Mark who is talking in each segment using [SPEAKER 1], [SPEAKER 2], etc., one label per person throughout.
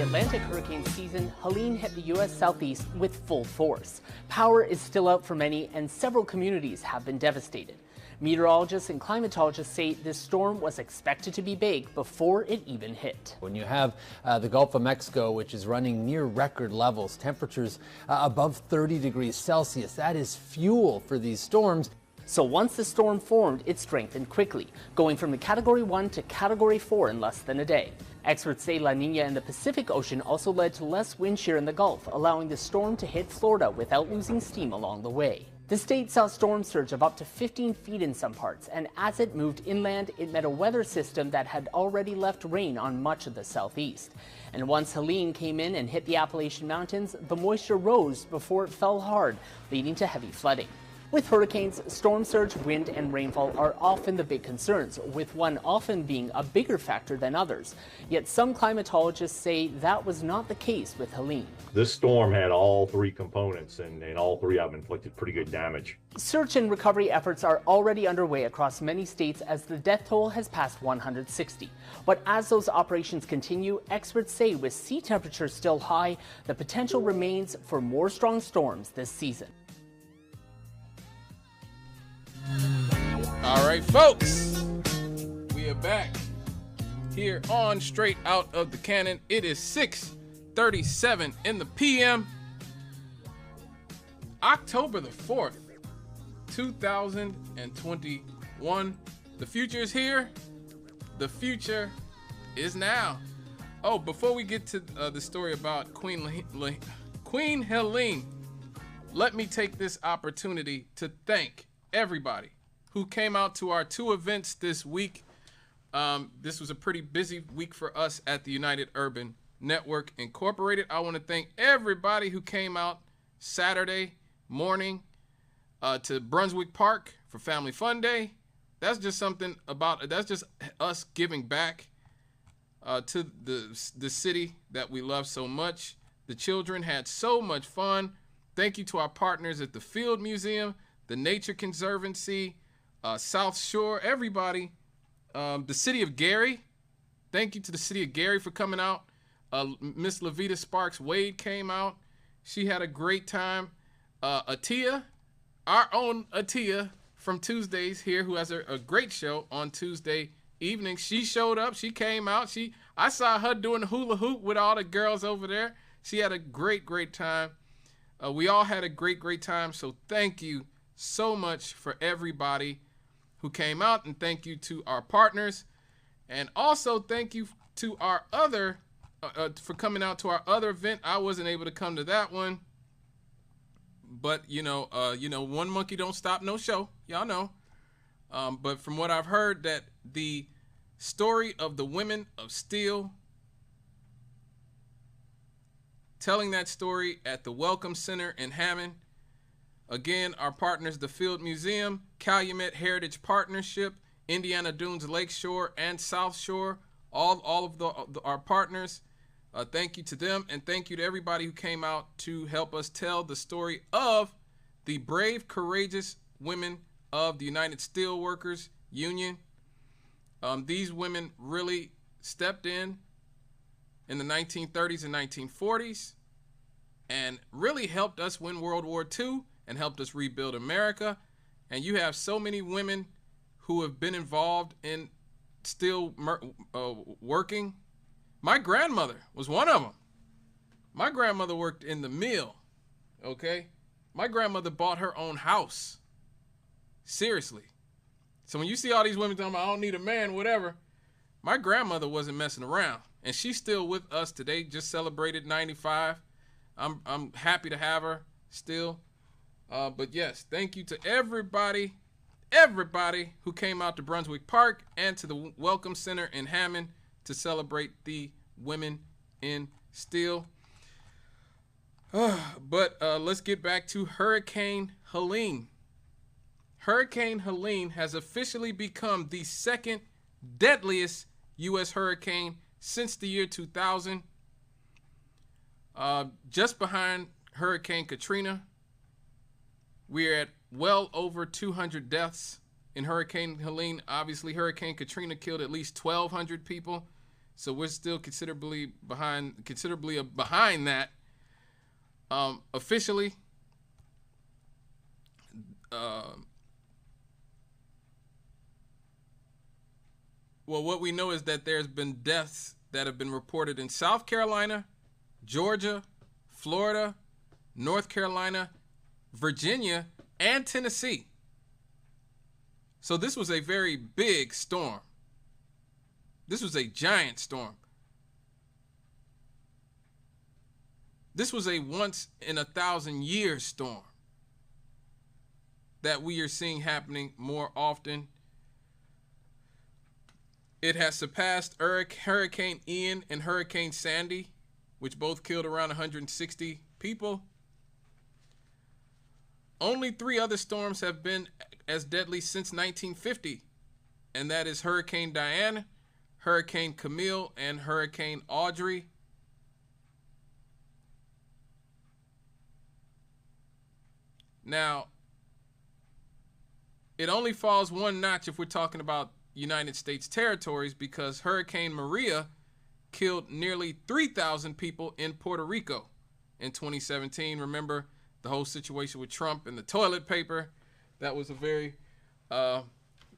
[SPEAKER 1] Atlantic hurricane season, Helene hit the U.S. southeast with full force. Power is still out for many, and several communities have been devastated. Meteorologists and climatologists say this storm was expected to be big before it even hit.
[SPEAKER 2] When you have the Gulf of Mexico, which is running near record levels, temperatures above 30 degrees Celsius, that is fuel for these storms.
[SPEAKER 1] So once the storm formed, it strengthened quickly, going from the Category 1 to Category 4 in less than a day. Experts say La Nina in the Pacific Ocean also led to less wind shear in the Gulf, allowing the storm to hit Florida without losing steam along the way. The state saw storm surge of up to 15 feet in some parts, and as it moved inland, it met a weather system that had already left rain on much of the southeast. And once Helene came in and hit the Appalachian Mountains, the moisture rose before it fell hard, leading to heavy flooding. With hurricanes, storm surge, wind, and rainfall are often the big concerns, with one often being a bigger factor than others. Yet some climatologists say that was not the case with Helene.
[SPEAKER 3] This storm had all three components, and all three of them inflicted pretty good damage.
[SPEAKER 1] Search and recovery efforts are already underway across many states as the death toll has passed 160. But as those operations continue, experts say with sea temperatures still high, the potential remains for more strong storms this season.
[SPEAKER 4] All right, folks, we are back here on Straight Out of the Cannon. It is 6:37 in the PM, October the 4th, 2021. The future is here. The future is now. Oh, before we get to the story about Queen Helene, let me take this opportunity to thank everybody who came out to our two events this week. This was a pretty busy week for us at the United Urban Network Incorporated. I want to thank everybody who came out Saturday morning to Brunswick Park for Family Fun Day. That's just that's just us giving back to the city that we love so much. The children had so much fun. Thank you to our partners at the Field Museum, the Nature Conservancy, South Shore, everybody. The city of Gary. Thank you to the city of Gary for coming out. Miss Levita Sparks Wade came out. She had a great time. Atia, our own Atia from Tuesdays here, who has a great show on Tuesday evening. She showed up. She came out. I saw her doing the hula hoop with all the girls over there. She had a great, great time. We all had a great, great time. So thank you so much for everybody who came out, and thank you to our partners, and also thank you to our other for coming out to our other event. I wasn't able to come to that one, but one monkey don't stop no show, y'all know. But from what I've heard, that the story of the women of steel, telling that story at the Welcome Center in Hammond. Again, our partners, the Field Museum, Calumet Heritage Partnership, Indiana Dunes Lakeshore and South Shore, all of our partners. Thank you to them, and thank you to everybody who came out to help us tell the story of the brave, courageous women of the United Steelworkers Union. These women really stepped in the 1930s and 1940s and really helped us win World War II and helped us rebuild America. And you have so many women who have been involved in steel working. My grandmother was one of them. My grandmother worked in the mill, okay? My grandmother bought her own house. Seriously. So when you see all these women talking about, I don't need a man, whatever, my grandmother wasn't messing around. And she's still with us today, just celebrated 95. I'm happy to have her still. But yes, thank you to everybody who came out to Brunswick Park and to the Welcome Center in Hammond to celebrate the women in steel. But let's get back to Hurricane Helene. Hurricane Helene has officially become the second deadliest U.S. hurricane since the year 2000. Just behind Hurricane Katrina. We're at well over 200 deaths in Hurricane Helene. Obviously, Hurricane Katrina killed at least 1,200 people. So we're still considerably behind that. Officially, well, what we know is that there's been deaths that have been reported in South Carolina, Georgia, Florida, North Carolina, Virginia, and Tennessee. So this was a very big storm. This was a giant storm. This was a once in 1,000-year storm that we are seeing happening more often. It has surpassed Hurricane Ian and Hurricane Sandy, which both killed around 160 people. Only 3 other storms have been as deadly since 1950, and that is Hurricane Diane, Hurricane Camille, and Hurricane Audrey. Now, it only falls one notch if we're talking about United States territories, because Hurricane Maria killed nearly 3,000 people in Puerto Rico in 2017. Remember the whole situation with Trump and the toilet paper? That was a very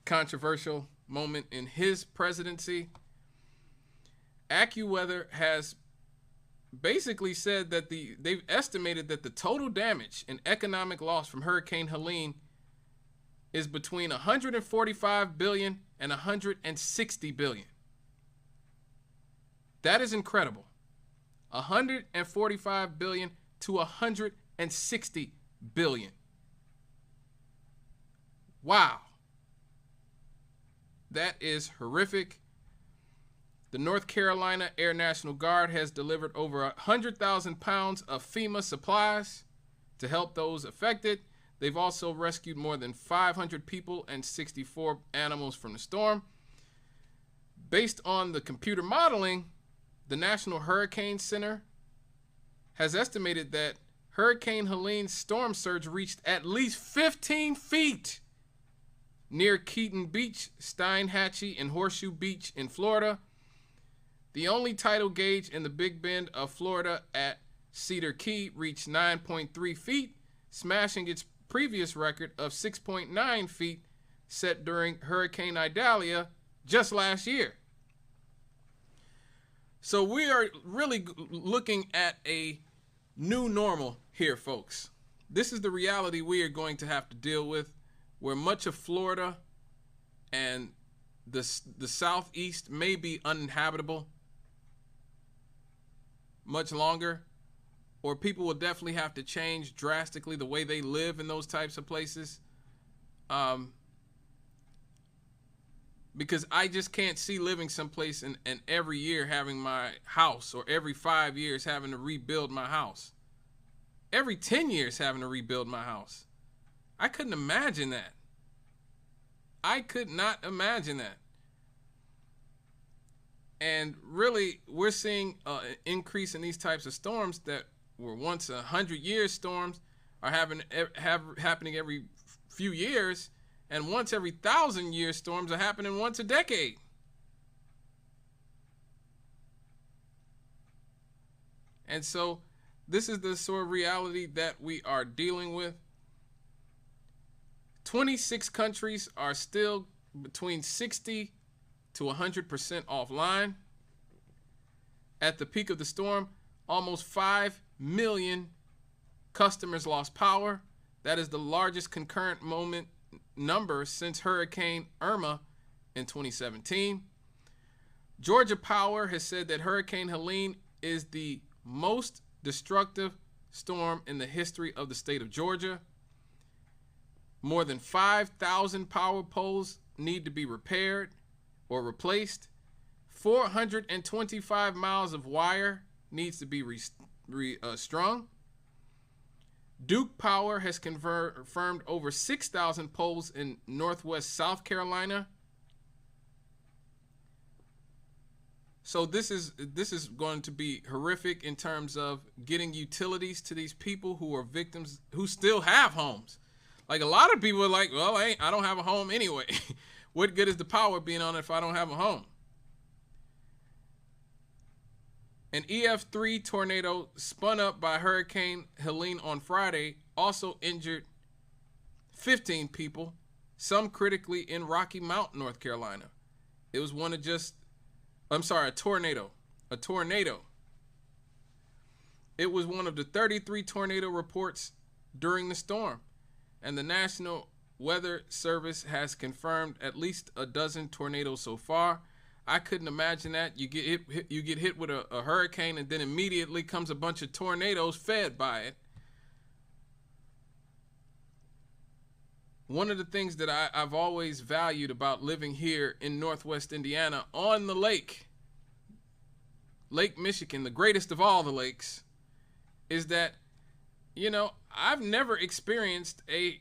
[SPEAKER 4] controversial moment in his presidency. AccuWeather has basically said that they've estimated that the total damage and economic loss from Hurricane Helene is between 145 billion and 160 billion. That is incredible. 145 billion to 160 billion. Wow. That is horrific. The North Carolina Air National Guard has delivered over 100,000 pounds of FEMA supplies to help those affected. They've also rescued more than 500 people and 64 animals from the storm. Based on the computer modeling, the National Hurricane Center has estimated that Hurricane Helene's storm surge reached at least 15 feet near Keaton Beach, Steinhatchee, and Horseshoe Beach in Florida. The only tidal gauge in the Big Bend of Florida at Cedar Key reached 9.3 feet, smashing its previous record of 6.9 feet set during Hurricane Idalia just last year. So we are really looking at a new normal here, folks. This is the reality we are going to have to deal with, where much of Florida and the southeast may be uninhabitable much longer, or people will definitely have to change drastically the way they live in those types of places. Because I just can't see living someplace and every year having my house, or every 5 years having to rebuild my house. Every 10 years having to rebuild my house. I couldn't imagine that. I could not imagine that. And really, we're seeing an increase in these types of storms that were once 100-year storms are happening every few years, and once every 1,000-year storms are happening once a decade. And so this is the sort of reality that we are dealing with. 26 countries are still between 60 to 100% offline. At the peak of the storm, almost 5 million customers lost power. That is the largest concurrent moment number since Hurricane Irma in 2017. Georgia Power has said that Hurricane Helene is the most destructive storm in the history of the state of Georgia. More than 5,000 power poles need to be repaired or replaced. 425 miles of wire needs to be strung. Duke Power has confirmed over 6,000 poles in northwest South Carolina. So this is going to be horrific in terms of getting utilities to these people who are victims, who still have homes. Like, a lot of people are like, well, I don't have a home anyway. What good is the power being on if I don't have a home? An EF3 tornado spun up by Hurricane Helene on Friday also injured 15 people, some critically, in Rocky Mount, North Carolina. It was a tornado. A tornado. It was one of the 33 tornado reports during the storm, and the National Weather Service has confirmed at least a dozen tornadoes so far. I couldn't imagine that. You get hit with a hurricane, and then immediately comes a bunch of tornadoes fed by it. One of the things that I've always valued about living here in Northwest Indiana on the Lake Michigan, the greatest of all the lakes, is that, I've never experienced a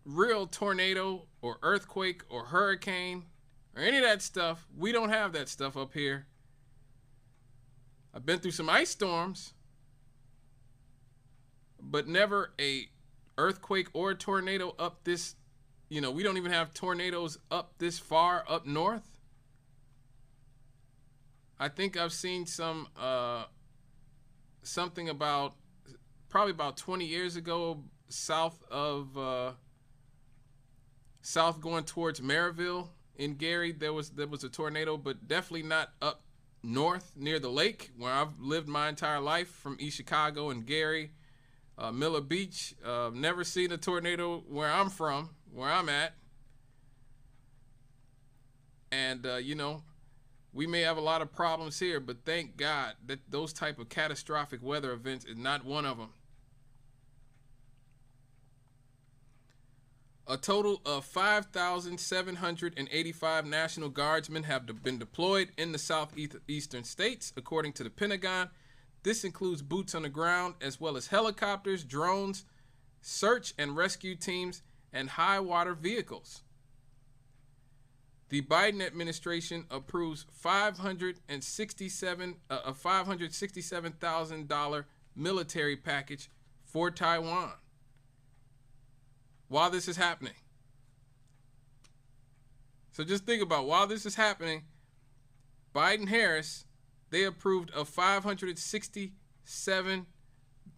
[SPEAKER 4] real tornado or earthquake or hurricane or any of that stuff. We don't have that stuff up here. I've been through some ice storms, but never a earthquake or a tornado up this, we don't even have tornadoes up this far up north. I think I've seen something about probably about 20 years ago, south going towards Maryville in Gary, there was a tornado, but definitely not up north near the lake where I've lived my entire life, from East Chicago and Gary, Miller Beach. Never seen a tornado where I'm from, where I'm at. And, we may have a lot of problems here, but thank God that those type of catastrophic weather events is not one of them. A total of 5,785 National Guardsmen have been deployed in the southeastern states, according to the Pentagon. This includes boots on the ground, as well as helicopters, drones, search and rescue teams, and high water vehicles. The Biden administration approves $567,000 military package for Taiwan while this is happening. So just think about, while this is happening, Biden-Harris, they approved a $567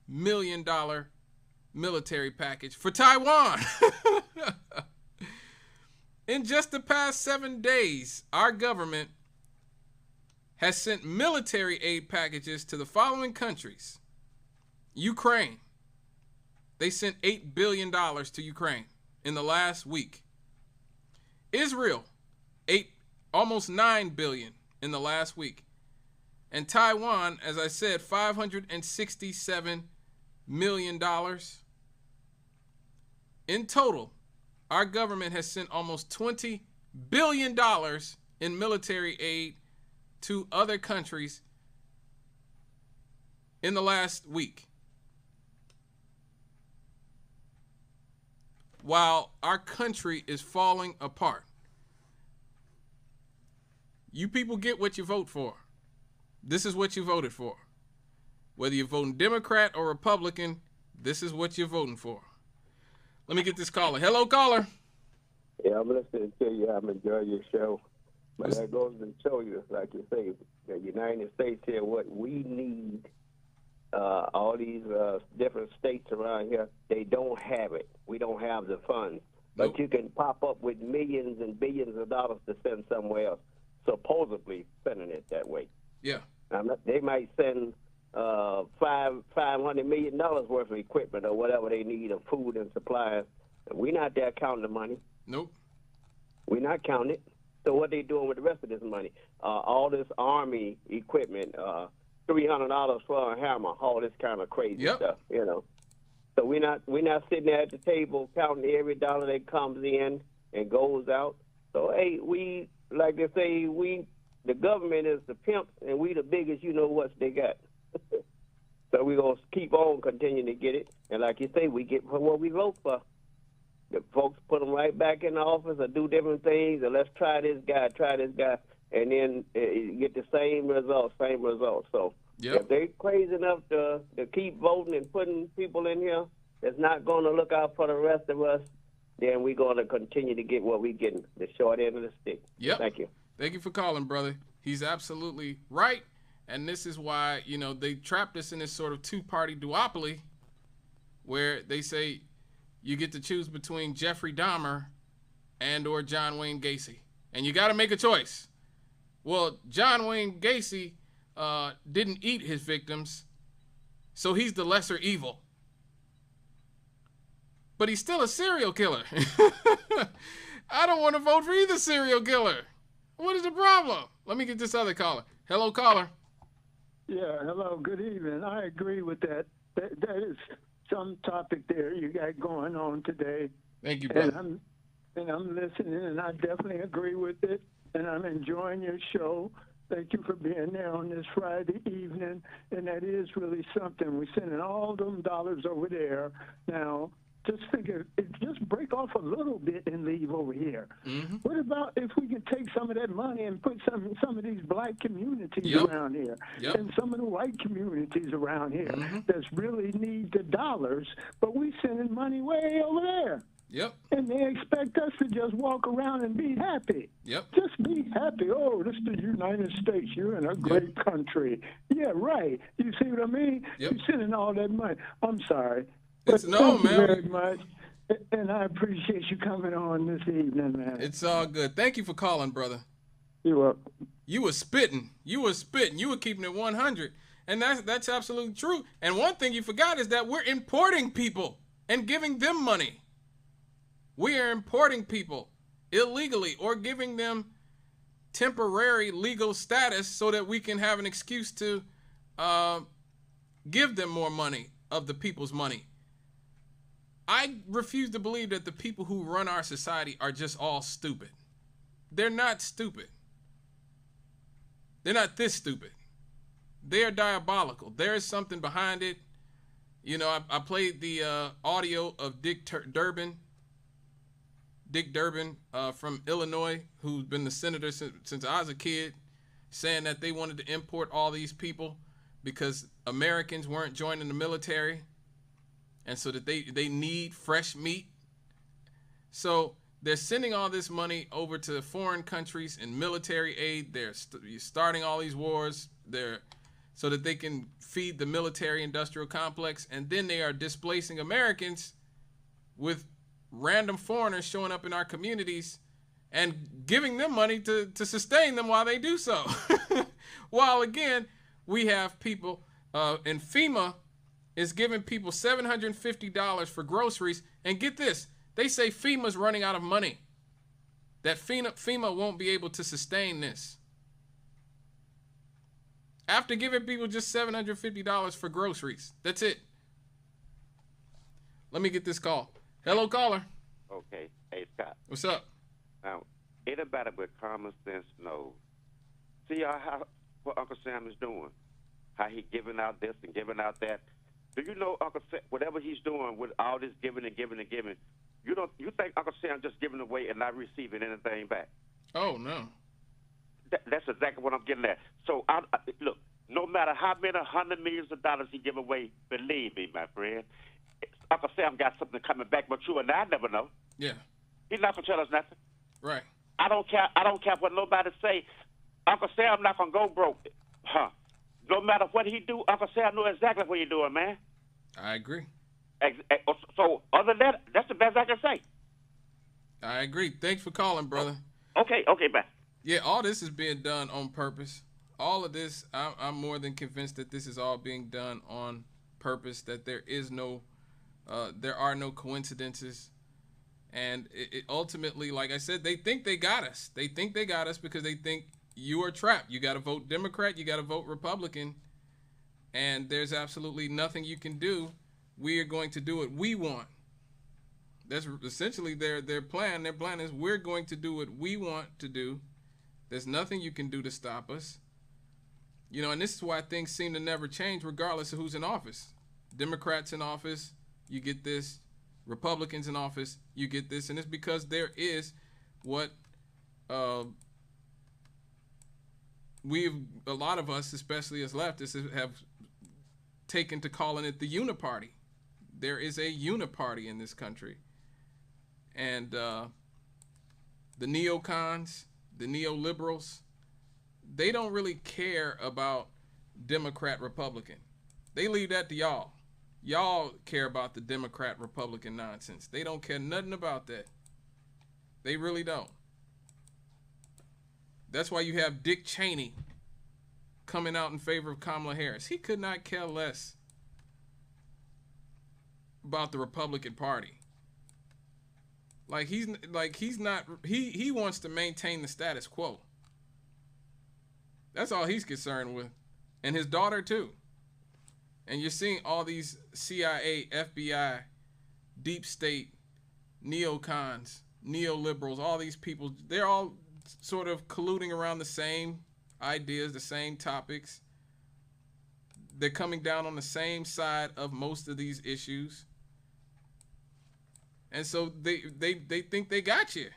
[SPEAKER 4] million military package for Taiwan. In just the past 7 days, our government has sent military aid packages to the following countries. Ukraine. They sent $8 billion to Ukraine in the last week. Israel, almost $9 billion in the last week. And Taiwan, as I said, $567 million. In total, our government has sent almost $20 billion in military aid to other countries in the last week, while our country is falling apart. You people get what you vote for. This is what you voted for. Whether you're voting Democrat or Republican, this is what you're voting for. Let me get this caller. Hello, caller.
[SPEAKER 5] Yeah, I'm listening to you. I'm enjoying your show. But that goes to show you, like you say, the United States here, what we need, all these different states around here, they don't have it. We don't have the funds. But
[SPEAKER 4] Nope.
[SPEAKER 5] you can pop up with millions and billions of dollars to send somewhere else, supposedly sending it that way.
[SPEAKER 4] Yeah.
[SPEAKER 5] They might send $500 million worth of equipment or whatever they need of food and supplies. We're not there counting the money.
[SPEAKER 4] Nope.
[SPEAKER 5] We're not counting it. So what they doing with the rest of this money? All this Army equipment, $300 for a hammer, all this kind of crazy stuff, So we're not sitting there at the table counting every dollar that comes in and goes out. So hey, we, like they say, the government is the pimp and we the biggest what they got. So we're going to keep on continuing to get it. And like you say, we get for what we vote for. The folks put them right back in the office or do different things, and let's try this guy, and then get the same results. So if they're crazy enough to keep voting and putting people in here that's not going to look out for the rest of us, then we're going to continue to get what we're getting, the short end of the stick.
[SPEAKER 4] Yep.
[SPEAKER 5] Thank you.
[SPEAKER 4] Thank you for calling, brother. He's absolutely right. And this is why, you know, they trapped us in this sort of two-party duopoly where they say you get to choose between Jeffrey Dahmer and or John Wayne Gacy. And you got to make a choice. Well, John Wayne Gacy didn't eat his victims, so he's the lesser evil. But he's still a serial killer. I don't want to vote for either serial killer. What is the problem? Let me get this other caller. Hello, caller.
[SPEAKER 6] Yeah, hello, good evening. I agree with that. That is some topic there you got going on today.
[SPEAKER 4] Thank you, brother.
[SPEAKER 6] And I'm listening, and I definitely agree with it, and I'm enjoying your show. Thank you for being there on this Friday evening, and that is really something. We're sending all them dollars over there. Now, just just break off a little bit and leave over here. Mm-hmm. What about if we can take some of that money and put some of these black communities around here and some of the white communities around here that really need the dollars, but we sending money way over there.
[SPEAKER 4] Yep.
[SPEAKER 6] And they expect us to just walk around and be happy.
[SPEAKER 4] Yep.
[SPEAKER 6] Just be happy. Oh, this is the United States. You're in a great country. Yeah, right. You see what I mean?
[SPEAKER 4] Yep.
[SPEAKER 6] You're sending all that money. I'm sorry.
[SPEAKER 4] Thank you
[SPEAKER 6] very much. And I appreciate you coming on this evening, man.
[SPEAKER 4] It's all good. Thank you for calling, brother.
[SPEAKER 6] You're welcome.
[SPEAKER 4] You were spitting. You were keeping it 100. And that's absolutely true. And one thing you forgot is that we're importing people and giving them money. We are importing people illegally or giving them temporary legal status so that we can have an excuse to give them more money of the people's money. I refuse to believe that the people who run our society are just all stupid. They're not stupid. They're not this stupid. They are diabolical. There is something behind it. You know, I played the audio of Dick Durbin from Illinois, who's been the senator since I was a kid, saying that they wanted to import all these people because Americans weren't joining the military, and so that they need fresh meat. So they're sending all this money over to foreign countries in military aid. They're starting all these wars so that they can feed the military-industrial complex, and then they are displacing Americans with random foreigners showing up in our communities and giving them money to sustain them while they do so. While again, we have people, and FEMA is giving people $750 for groceries. And get this, they say FEMA's running out of money, that FEMA won't be able to sustain this. After giving people just $750 for groceries. That's it. Let me get this call. Hello, caller.
[SPEAKER 7] Okay. Hey, Scott.
[SPEAKER 4] What's up?
[SPEAKER 7] Now, anybody with common sense knows. See what Uncle Sam is doing? How he giving out this and giving out that? Do you know Uncle Sam, whatever he's doing with all this giving and giving and giving, you think Uncle Sam just giving away and not receiving anything back?
[SPEAKER 4] Oh, no.
[SPEAKER 7] That's exactly what I'm getting at. So, look, no matter how many hundred millions of dollars he give away, believe me, my friend, Uncle Sam got something coming back, but you and I never know.
[SPEAKER 4] Yeah.
[SPEAKER 7] He's not gonna tell us nothing.
[SPEAKER 4] Right.
[SPEAKER 7] I don't care what nobody say. Uncle Sam not gonna go broke. Huh. No matter what he do, Uncle Sam know exactly what he's doing, man.
[SPEAKER 4] I agree.
[SPEAKER 7] So other than that, that's the best I can say.
[SPEAKER 4] I agree. Thanks for calling, brother.
[SPEAKER 7] Okay, bye.
[SPEAKER 4] Yeah, all this is being done on purpose. All of this, I'm more than convinced that this is all being done on purpose, that there are no coincidences. And it ultimately, like I said, they think they got us. They think they got us because they think you are trapped. You got to vote Democrat. You got to vote Republican. And there's absolutely nothing you can do. We are going to do what we want. That's essentially their plan. Their plan is we're going to do what we want to do. There's nothing you can do to stop us. You know, and this is why things seem to never change regardless of who's in office. Democrats in office, you get this. Republicans in office, you get this. And it's because there is what a lot of us, especially as leftists, have taken to calling it the uniparty. There is a uniparty in this country. And the neocons, the neoliberals, they don't really care about Democrat, Republican. They leave that to y'all. Y'all care about the Democrat, Republican nonsense. They don't care nothing about that. They really don't. That's why you have Dick Cheney coming out in favor of Kamala Harris. He could not care less about the Republican Party. He wants to maintain the status quo. That's all he's concerned with. And his daughter too. And you're seeing all these CIA, FBI, deep state, neocons, neoliberals, all these people, they're all sort of colluding around the same ideas, the same topics. They're coming down on the same side of most of these issues. And so they think they got you.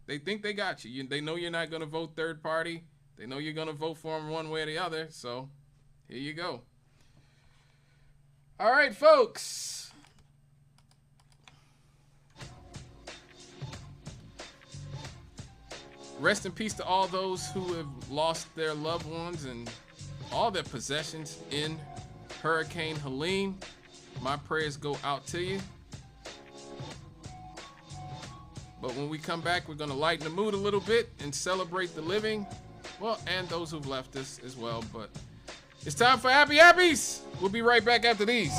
[SPEAKER 4] They think they got you. They know you're not going to vote third party. They know you're going to vote for them one way or the other. So here you go. All right, folks. Rest in peace to all those who have lost their loved ones and all their possessions in Hurricane Helene. My prayers go out to you. But when we come back, we're going to lighten the mood a little bit and celebrate the living. Well, and those who've left us as well. But it's time for Happy Happies. We'll be right back after these.